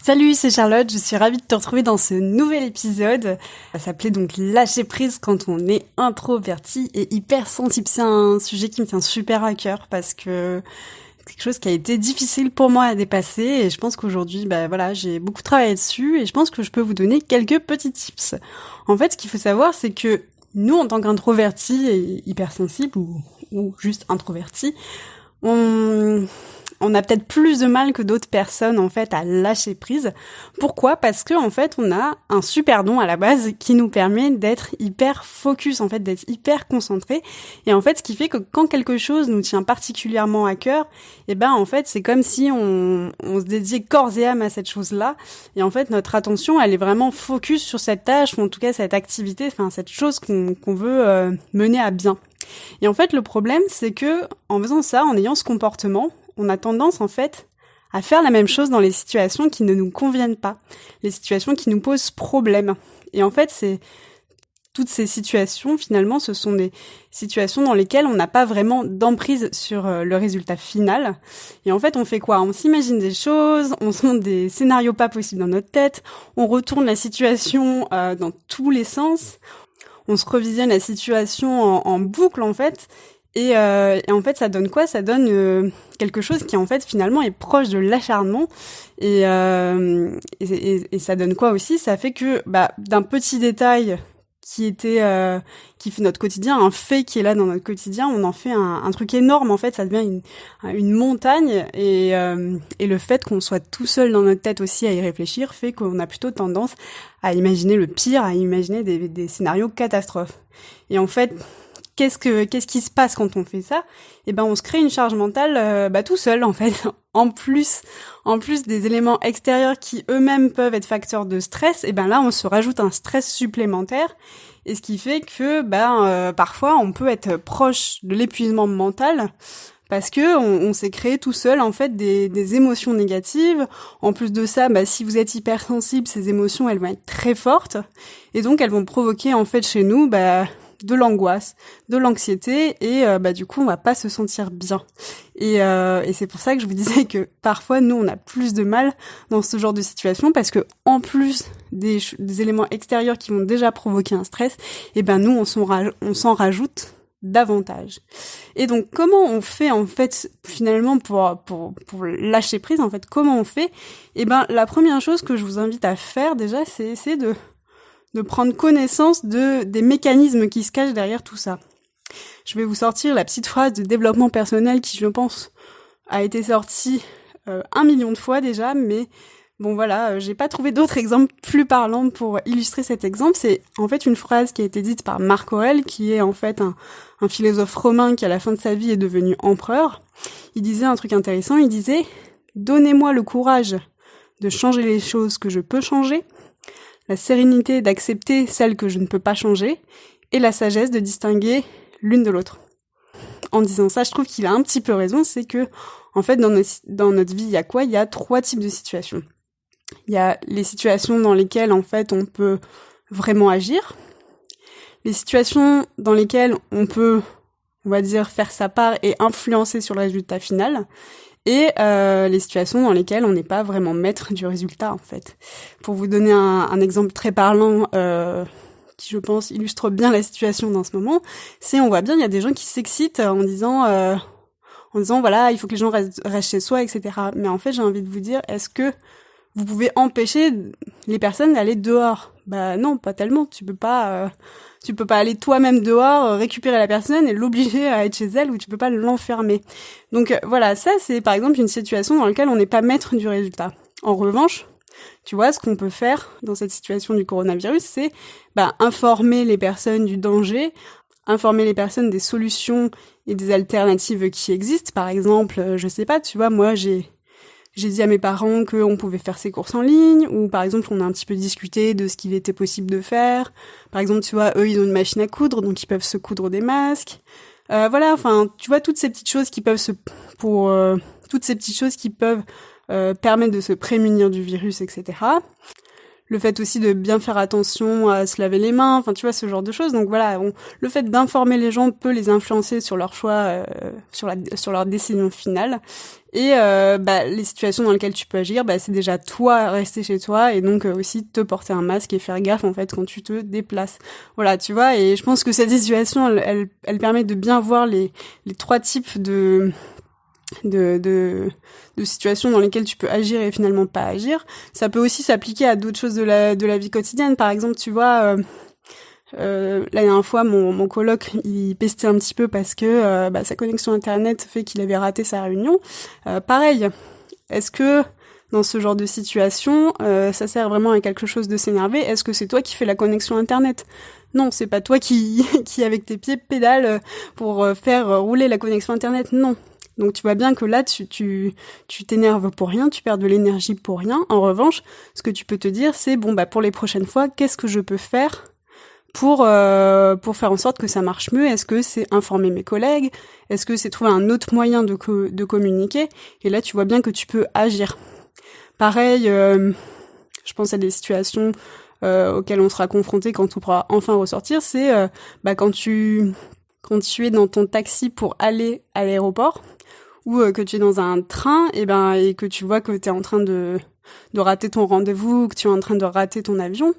Salut, c'est Charlotte, je suis ravie de te retrouver dans ce nouvel épisode. Ça s'appelait donc lâcher prise quand on est introverti et hypersensible. C'est un sujet qui me tient super à cœur parce que c'est quelque chose qui a été difficile pour moi à dépasser et je pense qu'aujourd'hui, j'ai beaucoup travaillé dessus et je pense que je peux vous donner quelques petits tips. En fait, ce qu'il faut savoir, c'est que nous, en tant qu'introvertis et hypersensibles ou juste introvertis, on a peut-être plus de mal que d'autres personnes en fait à lâcher prise. Pourquoi ? Parce que en fait, on a un super don à la base qui nous permet d'être hyper focus, en fait, d'être hyper concentré. Et en fait, ce qui fait que quand quelque chose nous tient particulièrement à cœur, en fait, c'est comme si on se dédiait corps et âme à cette chose-là. Et en fait, notre attention, elle est vraiment focus sur cette tâche ou en tout cas cette activité, enfin cette chose qu'on veut mener à bien. Et en fait, le problème, c'est que en faisant ça, en ayant ce comportement, on a tendance en fait à faire la même chose dans les situations qui ne nous conviennent pas, les situations qui nous posent problème. Et en fait, c'est toutes ces situations, finalement, ce sont des situations dans lesquelles on n'a pas vraiment d'emprise sur le résultat final. Et en fait, on fait quoi ? On s'imagine des choses, on se montre des scénarios pas possibles dans notre tête, on retourne la situation dans tous les sens, on se revisionne la situation en boucle, en fait. Et en fait, ça donne quoi ? Ça donne quelque chose qui, en fait, finalement, est proche de l'acharnement. Et ça donne quoi aussi ? Ça fait que, d'un petit détail qui fait notre quotidien, un fait qui est là dans notre quotidien, on en fait un truc énorme. En fait, ça devient une montagne. Et le fait qu'on soit tout seul dans notre tête aussi à y réfléchir fait qu'on a plutôt tendance à imaginer le pire, à imaginer des scénarios catastrophes. Et en fait, qu'est-ce qui se passe quand on fait ça ? On se crée une charge mentale tout seul en fait. En plus des éléments extérieurs qui eux-mêmes peuvent être facteurs de stress, là on se rajoute un stress supplémentaire et ce qui fait que parfois on peut être proche de l'épuisement mental parce que on s'est créé tout seul en fait des émotions négatives. En plus de ça, si vous êtes hypersensible, ces émotions elles vont être très fortes et donc elles vont provoquer en fait chez nous de l'angoisse, de l'anxiété et du coup on va pas se sentir bien. Et c'est pour ça que je vous disais que parfois nous on a plus de mal dans ce genre de situation parce que en plus des éléments extérieurs qui vont déjà provoquer un stress, nous on s'en rajoute davantage. Et donc comment on fait en fait finalement pour lâcher prise en fait, comment on fait ? La première chose que je vous invite à faire déjà c'est essayer de prendre connaissance des mécanismes qui se cachent derrière tout ça. Je vais vous sortir la petite phrase de développement personnel qui, je pense, a été sortie 1 million de fois déjà, mais bon voilà, j'ai pas trouvé d'autres exemples plus parlants pour illustrer cet exemple. C'est en fait une phrase qui a été dite par Marc Aurèle, qui est en fait un philosophe romain qui à la fin de sa vie est devenu empereur. Il disait un truc intéressant, il disait « Donnez-moi le courage de changer les choses que je peux changer, la sérénité d'accepter celles que je ne peux pas changer, et la sagesse de distinguer l'une de l'autre. » En disant ça, je trouve qu'il a un petit peu raison, c'est que, en fait, dans notre vie, il y a quoi ? Il y a 3 types de situations. Il y a les situations dans lesquelles, en fait, on peut vraiment agir, les situations dans lesquelles on peut, on va dire, faire sa part et influencer sur le résultat final, et les situations dans lesquelles on n'est pas vraiment maître du résultat, en fait. Pour vous donner un exemple très parlant, qui, je pense, illustre bien la situation dans ce moment, c'est, on voit bien, il y a des gens qui s'excitent en disant voilà, il faut que les gens restent chez soi, etc. Mais en fait, j'ai envie de vous dire, est-ce que vous pouvez empêcher les personnes d'aller dehors ? Non, pas tellement. Tu peux pas aller toi-même dehors, récupérer la personne et l'obliger à être chez elle, ou tu peux pas l'enfermer. Donc voilà, ça c'est par exemple une situation dans laquelle on n'est pas maître du résultat. En revanche, tu vois, ce qu'on peut faire dans cette situation du coronavirus, c'est informer les personnes du danger, informer les personnes des solutions et des alternatives qui existent. Par exemple, je sais pas, tu vois, moi j'ai dit à mes parents qu'on pouvait faire ses courses en ligne, ou par exemple on a un petit peu discuté de ce qu'il était possible de faire. Par exemple, tu vois, eux ils ont une machine à coudre, donc ils peuvent se coudre des masques. Voilà, enfin, tu vois, toutes ces petites choses qui peuvent permettre de se prémunir du virus, etc. le fait aussi de bien faire attention à se laver les mains, enfin tu vois, ce genre de choses. Donc voilà, le fait d'informer les gens peut les influencer sur leur choix, sur leur décision finale. Et les situations dans lesquelles tu peux agir, c'est déjà toi rester chez toi et donc aussi te porter un masque et faire gaffe en fait quand tu te déplaces. Voilà, tu vois. Et je pense que cette situation, elle permet de bien voir les trois types de situations dans lesquelles tu peux agir et finalement pas agir. Ça peut aussi s'appliquer à d'autres choses de la vie quotidienne. Par exemple, tu vois, la dernière fois, mon coloc, il pestait un petit peu parce que sa connexion internet fait qu'il avait raté sa réunion. Pareil, est-ce que dans ce genre de situation, ça sert vraiment à quelque chose de s'énerver? Est-ce que c'est toi qui fais la connexion internet? Non, c'est pas toi qui avec tes pieds pédale pour faire rouler la connexion internet. Non. Donc tu vois bien que là, tu t'énerves pour rien, tu perds de l'énergie pour rien. En revanche, ce que tu peux te dire, c'est pour les prochaines fois, qu'est-ce que je peux faire pour faire en sorte que ça marche mieux? Est-ce que c'est informer mes collègues? Est-ce que c'est trouver un autre moyen de communiquer? Et là, tu vois bien que tu peux agir. Pareil, je pense à des situations auxquelles on sera confronté quand on pourra enfin ressortir, c'est quand tu es dans ton taxi pour aller à l'aéroport ou que tu es dans un train et que tu vois que tu es en train de rater ton rendez-vous, que tu es en train de rater ton avion,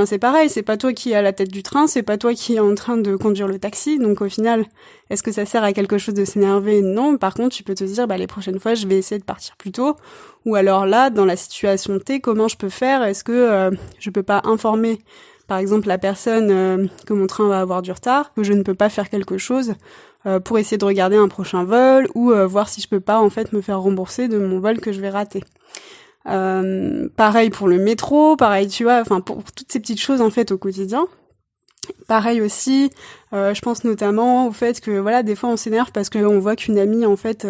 c'est pareil, c'est pas toi qui es à la tête du train, c'est pas toi qui es en train de conduire le taxi, donc au final, est-ce que ça sert à quelque chose de s'énerver? Non. Par contre, tu peux te dire, les prochaines fois, je vais essayer de partir plus tôt, ou alors là, dans la situation T, comment je peux faire? Est-ce que je peux pas informer, par exemple, la personne que mon train va avoir du retard, que je ne peux pas faire quelque chose pour essayer de regarder un prochain vol, ou voir si je peux pas, en fait, me faire rembourser de mon vol que je vais rater. Pareil pour le métro, pareil, tu vois, pour toutes ces petites choses en fait au quotidien. Pareil aussi, je pense notamment au fait que voilà, des fois on s'énerve parce qu'on voit qu'une amie en fait,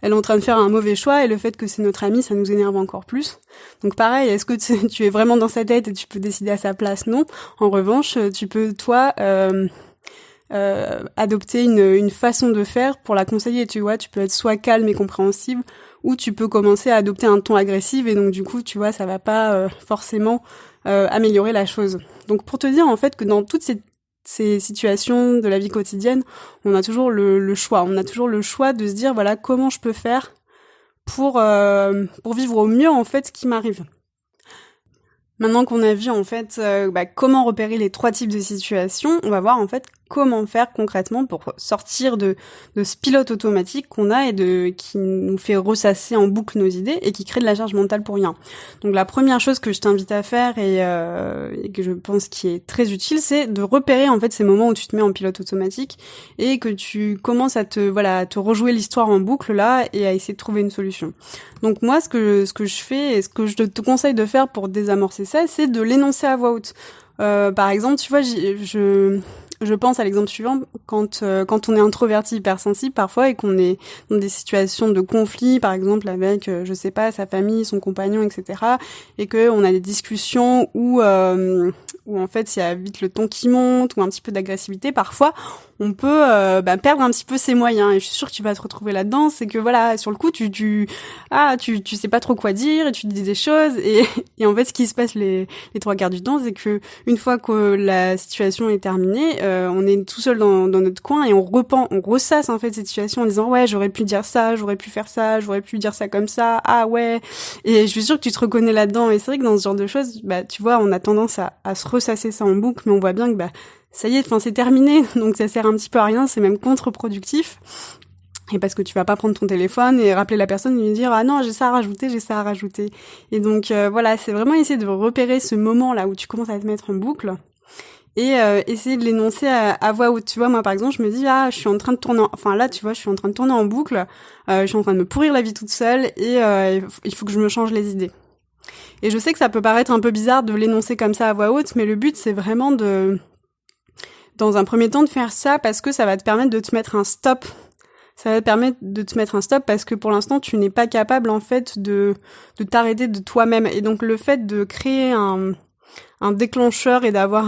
elle est en train de faire un mauvais choix et le fait que c'est notre amie, ça nous énerve encore plus. Donc pareil, est-ce que tu es vraiment dans sa tête et tu peux décider à sa place? Non. En revanche, tu peux toi adopter une façon de faire pour la conseiller, tu vois, tu peux être soit calme et compréhensible, ou tu peux commencer à adopter un ton agressif et donc du coup, tu vois, ça va pas forcément améliorer la chose. Donc pour te dire en fait que dans toutes ces situations de la vie quotidienne, on a toujours le choix, on a toujours le choix de se dire voilà comment je peux faire pour vivre au mieux en fait ce qui m'arrive. Maintenant qu'on a vu en fait comment repérer les trois types de situations, on va voir en fait comment faire concrètement pour sortir de ce pilote automatique qu'on a et qui nous fait ressasser en boucle nos idées et qui crée de la charge mentale pour rien. Donc la première chose que je t'invite à faire et que je pense qui est très utile, c'est de repérer en fait ces moments où tu te mets en pilote automatique et que tu commences à te rejouer l'histoire en boucle là et à essayer de trouver une solution. Donc moi ce que je fais et ce que je te conseille de faire pour désamorcer ça, c'est de l'énoncer à voix haute. Par exemple, tu vois, je pense à l'exemple suivant, quand on est introverti hypersensible parfois et qu'on est dans des situations de conflit, par exemple avec, je sais pas, sa famille, son compagnon, etc., et que on a des discussions où en fait il y a vite le ton qui monte ou un petit peu d'agressivité, parfois on peut perdre un petit peu ses moyens. Et je suis sûre que tu vas te retrouver là-dedans. C'est que voilà, sur le coup, tu sais pas trop quoi dire et tu dis des choses. Et en fait, ce qui se passe les trois quarts du temps, c'est que une fois que la situation est terminée, on est tout seul dans notre coin et on ressasse en fait cette situation en disant ouais, j'aurais pu dire ça, j'aurais pu faire ça, j'aurais pu dire ça comme ça. Ah ouais. Et je suis sûre que tu te reconnais là-dedans. Et c'est vrai que dans ce genre de choses, tu vois, on a tendance à se ressasser ça en boucle, mais on voit bien que ça y est, c'est terminé, donc ça sert un petit peu à rien, c'est même contre-productif. Et parce que tu vas pas prendre ton téléphone et rappeler la personne et lui dire ah non, j'ai ça à rajouter. Et donc voilà, c'est vraiment essayer de repérer ce moment là où tu commences à te mettre en boucle et essayer de l'énoncer à voix haute. Tu vois, moi par exemple, je me dis je suis en train de tourner en boucle, je suis en train de me pourrir la vie toute seule et il faut que je me change les idées. Et je sais que ça peut paraître un peu bizarre de l'énoncer comme ça à voix haute, mais le but c'est vraiment dans un premier temps de faire ça parce que ça va te permettre de te mettre un stop. Ça va te permettre de te mettre un stop parce que pour l'instant, tu n'es pas capable en fait de t'arrêter de toi-même. Et donc le fait de créer un déclencheur et d'avoir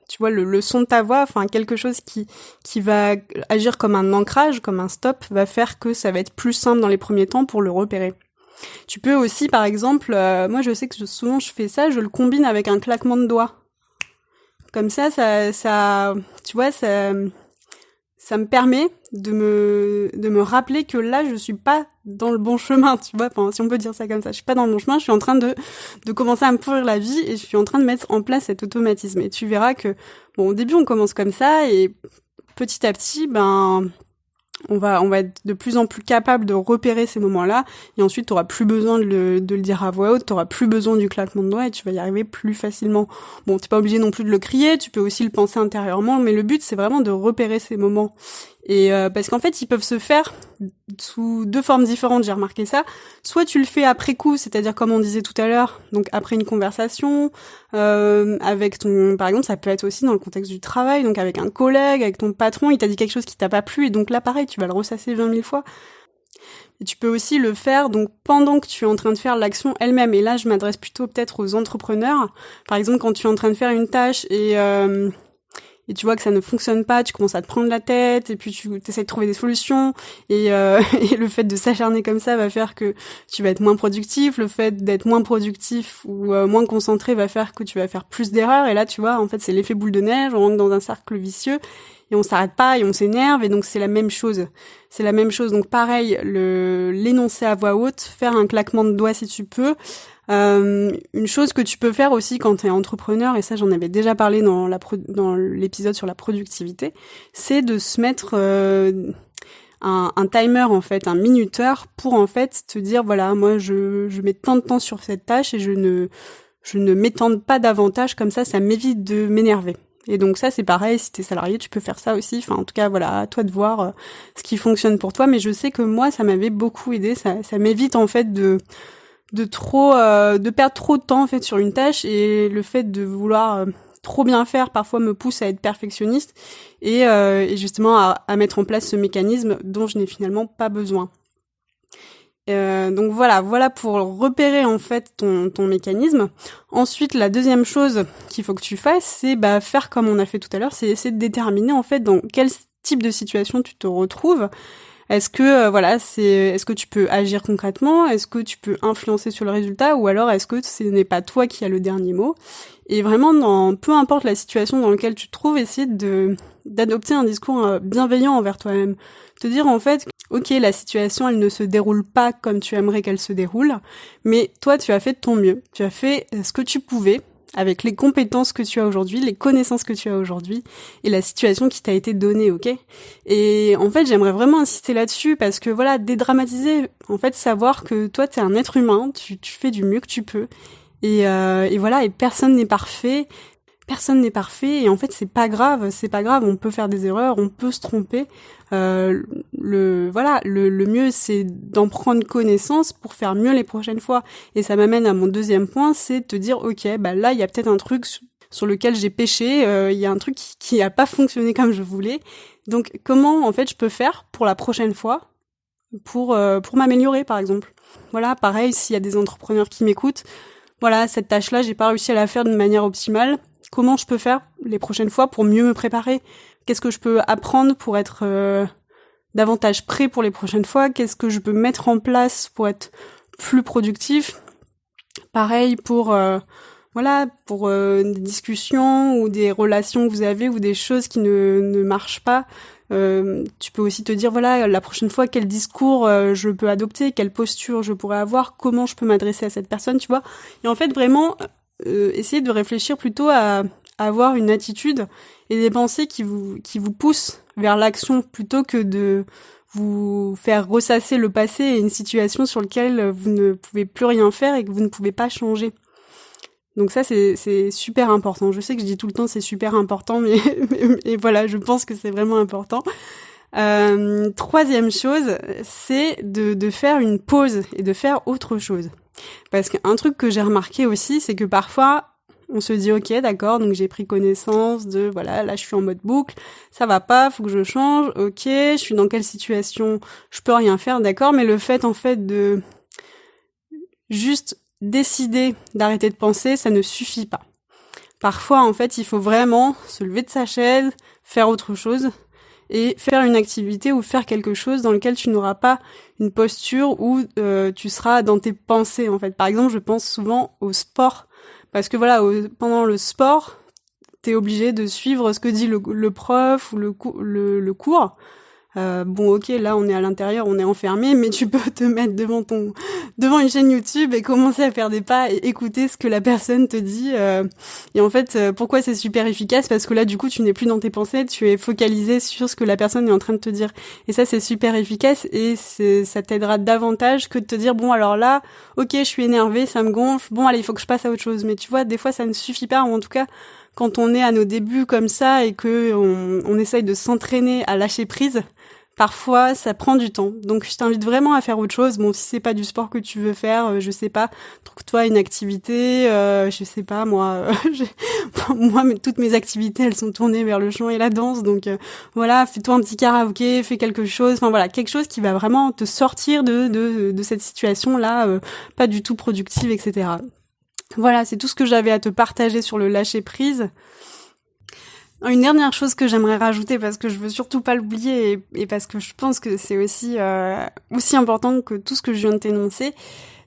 tu vois le son de ta voix, quelque chose qui va agir comme un ancrage, comme un stop, va faire que ça va être plus simple dans les premiers temps pour le repérer. Tu peux aussi, par exemple, moi je sais que souvent je fais ça, je le combine avec un claquement de doigts. Comme ça, tu vois, ça me permet de me rappeler que là, je suis pas dans le bon chemin, tu vois, enfin, si on peut dire ça comme ça. Je suis pas dans le bon chemin, je suis en train de commencer à me pourrir la vie et je suis en train de mettre en place cet automatisme. Et tu verras que, bon, au début, on commence comme ça et petit à petit, on va être de plus en plus capable de repérer ces moments-là, et ensuite tu auras plus besoin de le dire à voix haute, tu auras plus besoin du claquement de doigts et tu vas y arriver plus facilement. Bon, t'es pas obligé non plus de le crier, tu peux aussi le penser intérieurement, mais le but c'est vraiment de repérer ces moments. Et parce qu'en fait, ils peuvent se faire sous deux formes différentes, j'ai remarqué ça. Soit tu le fais après coup, c'est-à-dire comme on disait tout à l'heure, donc après une conversation, avec par exemple, ça peut être aussi dans le contexte du travail, donc avec un collègue, avec ton patron, il t'a dit quelque chose qui t'a pas plu, et donc là, pareil, tu vas le ressasser 20 000 fois. Et tu peux aussi le faire donc pendant que tu es en train de faire l'action elle-même. Et là, je m'adresse plutôt peut-être aux entrepreneurs. Par exemple, quand tu es en train de faire une tâche et tu vois que ça ne fonctionne pas, tu commences à te prendre la tête, et puis tu essaies de trouver des solutions, et le fait de s'acharner comme ça va faire que tu vas être moins productif, le fait d'être moins productif ou moins concentré va faire que tu vas faire plus d'erreurs, et là, tu vois, en fait, c'est l'effet boule de neige, on rentre dans un cercle vicieux, et on s'arrête pas, et on s'énerve, et donc c'est la même chose. C'est la même chose, donc pareil, l'énoncer à voix haute, faire un claquement de doigts si tu peux. Une chose que tu peux faire aussi quand tu es entrepreneur, et ça j'en avais déjà parlé dans l'épisode sur la productivité, c'est de se mettre un timer en fait, un minuteur pour en fait te dire voilà, moi je mets tant de temps sur cette tâche et je ne m'étende pas davantage, comme ça m'évite de m'énerver. Et donc ça c'est pareil, si t'es salarié tu peux faire ça aussi, enfin en tout cas voilà, à toi de voir ce qui fonctionne pour toi, mais je sais que moi ça m'avait beaucoup aidé, ça m'évite en fait de perdre trop de temps en fait sur une tâche, et le fait de vouloir trop bien faire parfois me pousse à être perfectionniste et justement à mettre en place ce mécanisme dont je n'ai finalement pas besoin. Donc voilà pour repérer en fait ton mécanisme. Ensuite, la deuxième chose qu'il faut que tu fasses, c'est faire comme on a fait tout à l'heure, c'est essayer de déterminer en fait dans quel type de situation tu te retrouves. Est-ce que est-ce que tu peux agir concrètement? Est-ce que tu peux influencer sur le résultat? Ou alors est-ce que ce n'est pas toi qui as le dernier mot? Et vraiment, peu importe la situation dans laquelle tu te trouves, essayer d'adopter un discours bienveillant envers toi-même. Te dire en fait, ok, la situation elle ne se déroule pas comme tu aimerais qu'elle se déroule, mais toi tu as fait de ton mieux. Tu as fait ce que tu pouvais, avec les compétences que tu as aujourd'hui, les connaissances que tu as aujourd'hui, et la situation qui t'a été donnée, ok? Et en fait, j'aimerais vraiment insister là-dessus, parce que voilà, dédramatiser, en fait, savoir que toi, t'es un être humain, tu fais du mieux que tu peux, et voilà, et personne n'est parfait, et en fait, c'est pas grave, on peut faire des erreurs, on peut se tromper, le mieux c'est d'en prendre connaissance pour faire mieux les prochaines fois. Et ça m'amène à mon deuxième point, c'est de te dire ok, là il y a peut-être un truc sur lequel j'ai péché, il y a un truc qui a pas fonctionné comme je voulais, donc comment en fait je peux faire pour la prochaine fois pour m'améliorer par exemple. Voilà, pareil, s'il y a des entrepreneurs qui m'écoutent, voilà, cette tâche-là, j'ai pas réussi à la faire de manière optimale, comment je peux faire les prochaines fois pour mieux me préparer? Qu'est-ce que je peux apprendre pour être davantage prêt pour les prochaines fois? Qu'est-ce que je peux mettre en place pour être plus productif? Pareil pour des discussions ou des relations que vous avez ou des choses qui ne marchent pas. Tu peux aussi te dire voilà, la prochaine fois quel discours je peux adopter, quelle posture je pourrais avoir, comment je peux m'adresser à cette personne, tu vois. Et en fait vraiment essayer de réfléchir plutôt à avoir une attitude et des pensées qui vous poussent vers l'action, plutôt que de vous faire ressasser le passé et une situation sur laquelle vous ne pouvez plus rien faire et que vous ne pouvez pas changer. Donc ça, c'est super important. Je sais que je dis tout le temps c'est super important, mais voilà, je pense que c'est vraiment important. Troisième chose, c'est de faire une pause et de faire autre chose. Parce qu'un truc que j'ai remarqué aussi, c'est que parfois, on se dit ok, d'accord, donc j'ai pris connaissance de voilà, là je suis en mode boucle, ça va pas, faut que je change, ok, je suis dans quelle situation, je peux rien faire, d'accord, mais le fait en fait de juste décider d'arrêter de penser, ça ne suffit pas. Parfois en fait, il faut vraiment se lever de sa chaise, faire autre chose, et faire une activité ou faire quelque chose dans lequel tu n'auras pas une posture où tu seras dans tes pensées en fait. Par exemple, je pense souvent au sport parce que voilà, pendant le sport, t'es obligé de suivre ce que dit le prof ou le cours. Bon, ok, là, on est à l'intérieur, on est enfermé, mais tu peux te mettre devant une chaîne YouTube et commencer à faire des pas et écouter ce que la personne te dit. Et en fait, pourquoi c'est super efficace? Parce que là, du coup, tu n'es plus dans tes pensées, tu es focalisé sur ce que la personne est en train de te dire. Et ça, c'est super efficace et ça t'aidera davantage que de te dire, bon, alors là, ok, je suis énervée, ça me gonfle, bon, allez, il faut que je passe à autre chose. Mais tu vois, des fois, ça ne suffit pas, ou en tout cas, quand on est à nos débuts comme ça et que on essaye de s'entraîner à lâcher prise, parfois, ça prend du temps. Donc, je t'invite vraiment à faire autre chose. Bon, si c'est pas du sport que tu veux faire, je sais pas, trouve-toi une activité, je sais pas, moi, toutes mes activités, elles sont tournées vers le chant et la danse. Donc, voilà, fais-toi un petit karaoké, fais quelque chose. Enfin, voilà, quelque chose qui va vraiment te sortir de cette situation-là, pas du tout productive, etc. Voilà, c'est tout ce que j'avais à te partager sur le lâcher prise. Une dernière chose que j'aimerais rajouter, parce que je veux surtout pas l'oublier et parce que je pense que c'est aussi important que tout ce que je viens de t'énoncer,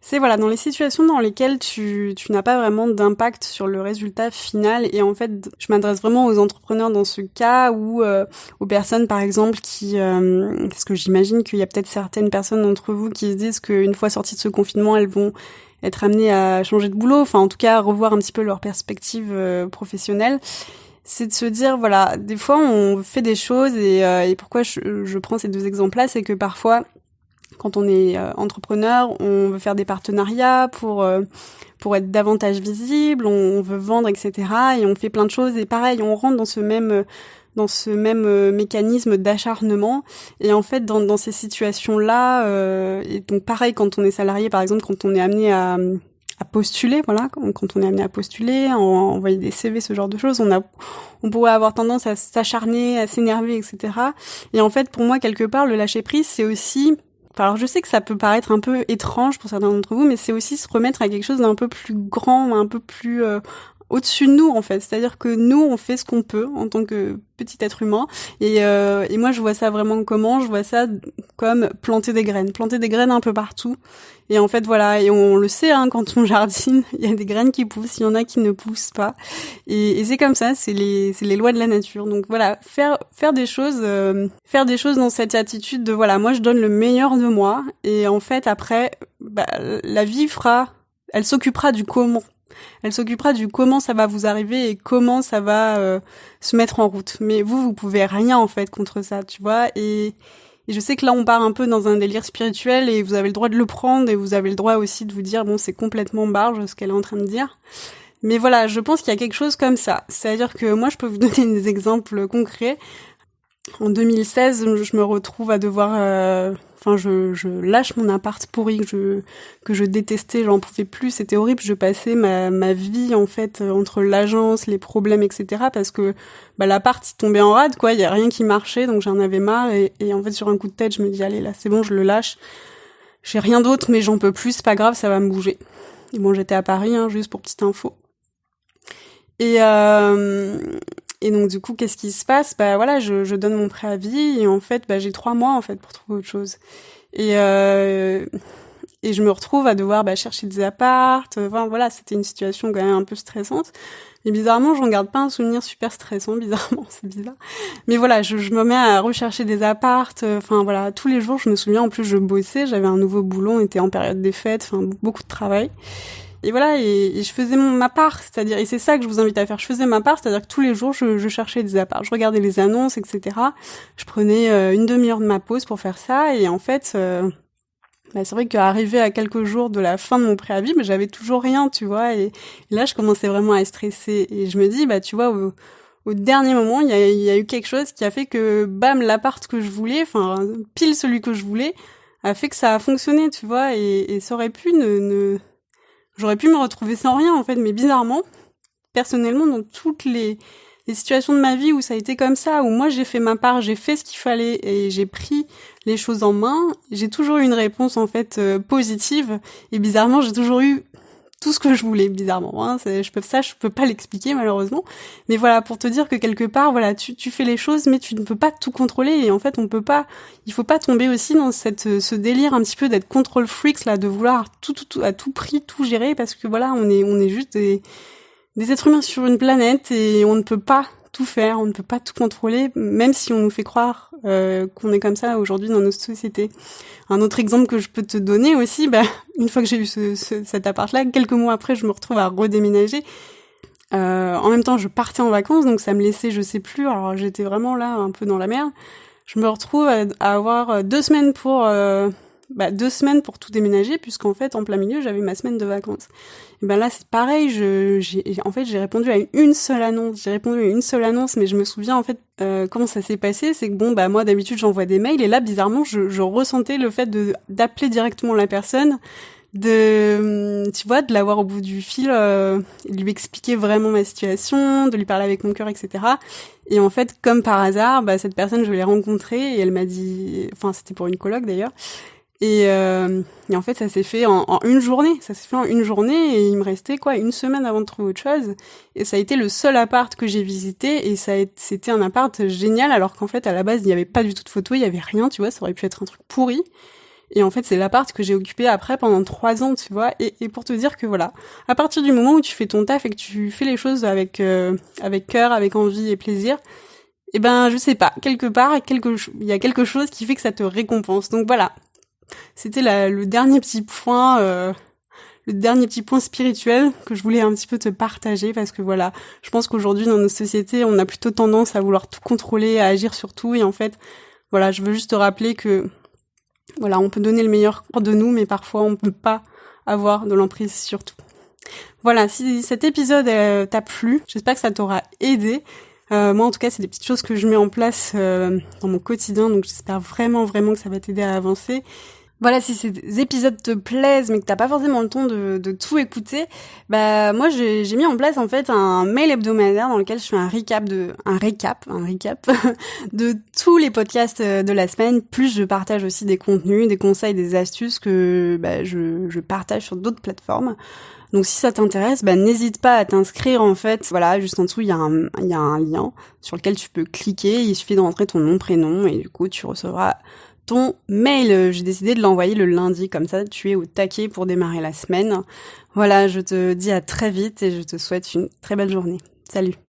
c'est voilà, dans les situations dans lesquelles tu n'as pas vraiment d'impact sur le résultat final. Et en fait, je m'adresse vraiment aux entrepreneurs dans ce cas, ou aux personnes par exemple qui parce que j'imagine qu'il y a peut-être certaines personnes d'entre vous qui se disent qu'une fois sorties de ce confinement, elles vont être amenées à changer de boulot, enfin en tout cas revoir un petit peu leur perspective professionnelle. C'est de se dire, voilà, des fois on fait des choses et pourquoi je prends ces deux exemples-là, c'est que parfois, quand on est entrepreneur, on veut faire des partenariats pour être davantage visible, on veut vendre, etc. Et on fait plein de choses et pareil, on rentre dans ce même mécanisme d'acharnement. Et en fait, dans ces situations-là, et donc pareil, quand on est salarié, par exemple, quand on est amené à postuler, voilà, quand on est amené à postuler, à envoyer des CV, ce genre de choses, on pourrait avoir tendance à s'acharner, à s'énerver, etc. Et en fait, pour moi, quelque part, le lâcher prise, c'est aussi, alors je sais que ça peut paraître un peu étrange pour certains d'entre vous, mais c'est aussi se remettre à quelque chose d'un peu plus grand, un peu plus au-dessus de nous, en fait. C'est-à-dire que nous, on fait ce qu'on peut en tant que petit être humain. Et moi, je vois ça vraiment comment? Je vois ça comme planter des graines un peu partout. Et en fait, voilà, et on le sait, hein, quand on jardine, il y a des graines qui poussent, il y en a qui ne poussent pas. Et c'est comme ça, c'est les lois de la nature. Donc voilà, faire des choses dans cette attitude de voilà, moi je donne le meilleur de moi. Et en fait, après, la vie elle s'occupera du comment. Elle s'occupera du comment ça va vous arriver et comment ça va se mettre en route. Mais vous pouvez rien en fait contre ça, tu vois. Et je sais que là on part un peu dans un délire spirituel et vous avez le droit de le prendre et vous avez le droit aussi de vous dire bon c'est complètement barge ce qu'elle est en train de dire. Mais voilà, je pense qu'il y a quelque chose comme ça. C'est-à-dire que moi je peux vous donner des exemples concrets. En 2016, je me retrouve à devoir je lâche mon appart pourri que je détestais, j'en pouvais plus, c'était horrible, je passais ma vie en fait entre l'agence, les problèmes, etc. parce que l'appart il tombait en rade, quoi, il y a rien qui marchait, donc j'en avais marre et en fait sur un coup de tête je me dis allez là c'est bon, je le lâche, j'ai rien d'autre mais j'en peux plus, c'est pas grave, ça va me bouger. Et bon, j'étais à Paris, hein, juste pour petite info. Et donc du coup, qu'est-ce qui se passe? Voilà, je donne mon préavis et en fait, j'ai 3 mois en fait pour trouver autre chose. Et je me retrouve à devoir chercher des appartes. Enfin voilà, c'était une situation quand même un peu stressante. Et bizarrement, j'en garde pas un souvenir super stressant. Bizarrement, c'est bizarre. Mais voilà, je me mets à rechercher des appartes. Enfin voilà, tous les jours, je me souviens. En plus, je bossais. J'avais un nouveau boulot. On était en période des fêtes. Enfin beaucoup de travail. Et voilà, et je faisais ma part, c'est-à-dire, et c'est ça que je vous invite à faire, je faisais ma part, c'est-à-dire que tous les jours, je cherchais des apparts, je regardais les annonces, etc. Je prenais une demi-heure de ma pause pour faire ça, et en fait, c'est vrai qu'arrivé à quelques jours de la fin de mon préavis, j'avais toujours rien, tu vois, et là, je commençais vraiment à stresser, et je me dis, tu vois, au dernier moment, il y a eu quelque chose qui a fait que, bam, l'appart que je voulais, enfin, pile celui que je voulais, a fait que ça a fonctionné, tu vois, et ça aurait pu j'aurais pu me retrouver sans rien, en fait, mais bizarrement, personnellement, dans toutes les situations de ma vie où ça a été comme ça, où moi j'ai fait ma part, j'ai fait ce qu'il fallait et j'ai pris les choses en main, j'ai toujours eu une réponse, en fait, positive. Et bizarrement, j'ai toujours eu tout ce que je voulais, bizarrement. Hein. Je peux pas l'expliquer malheureusement. Mais voilà, pour te dire que quelque part, voilà, tu fais les choses, mais tu ne peux pas tout contrôler. Et en fait, il faut pas tomber aussi dans ce délire un petit peu d'être control freaks là, de vouloir tout à tout prix tout gérer, parce que voilà, on est juste des êtres humains sur une planète et on ne peut pas tout faire, on ne peut pas tout contrôler, même si on nous fait croire qu'on est comme ça aujourd'hui dans notre société. Un autre exemple que je peux te donner aussi, une fois que j'ai eu cet appart-là, quelques mois après, je me retrouve à redéménager. En même temps, je partais en vacances, donc ça me laissait, je sais plus, alors j'étais vraiment là, un peu dans la merde. Je me retrouve à avoir 2 semaines pour 2 semaines pour tout déménager, puisqu'en fait, en plein milieu, j'avais ma semaine de vacances. Et là, c'est pareil, j'ai répondu à une seule annonce. J'ai répondu à une seule annonce, mais je me souviens, en fait, comment ça s'est passé, c'est que moi, d'habitude, j'envoie des mails, et là, bizarrement, je ressentais le fait d'appeler directement la personne, de l'avoir au bout du fil, lui expliquer vraiment ma situation, de lui parler avec mon cœur, etc. Et en fait, comme par hasard, cette personne, je l'ai rencontrée, et elle m'a dit, enfin, c'était pour une coloc d'ailleurs, et en fait, ça s'est fait en une journée. Ça s'est fait en une journée et il me restait une semaine avant de trouver autre chose. Et ça a été le seul appart que j'ai visité et c'était un appart génial alors qu'en fait, à la base, il n'y avait pas du tout de photos, il y avait rien, tu vois, ça aurait pu être un truc pourri. Et en fait, c'est l'appart que j'ai occupé après pendant 3 ans, tu vois. Et pour te dire que voilà, à partir du moment où tu fais ton taf et que tu fais les choses avec cœur, avec envie et plaisir, je sais pas, quelque part, il y a quelque chose qui fait que ça te récompense. Donc voilà. C'était le dernier petit point spirituel que je voulais un petit peu te partager parce que voilà, je pense qu'aujourd'hui dans nos sociétés, on a plutôt tendance à vouloir tout contrôler, à agir sur tout et en fait, voilà, je veux juste te rappeler que voilà, on peut donner le meilleur de nous mais parfois on peut pas avoir de l'emprise sur tout. Voilà, si cet épisode t'a plu, j'espère que ça t'aura aidé. Moi, en tout cas, c'est des petites choses que je mets en place dans mon quotidien, donc j'espère vraiment que ça va t'aider à avancer. Voilà, si ces épisodes te plaisent, mais que t'as pas forcément le temps de tout écouter, moi j'ai mis en place en fait un mail hebdomadaire dans lequel je fais un recap de tous les podcasts de la semaine. Plus je partage aussi des contenus, des conseils, des astuces que je partage sur d'autres plateformes. Donc si ça t'intéresse, n'hésite pas à t'inscrire en fait. Voilà, juste en dessous il y a un lien sur lequel tu peux cliquer. Il suffit de rentrer ton nom, prénom et du coup tu recevras ton mail. J'ai décidé de l'envoyer le lundi, comme ça tu es au taquet pour démarrer la semaine. Voilà, je te dis à très vite et je te souhaite une très belle journée. Salut!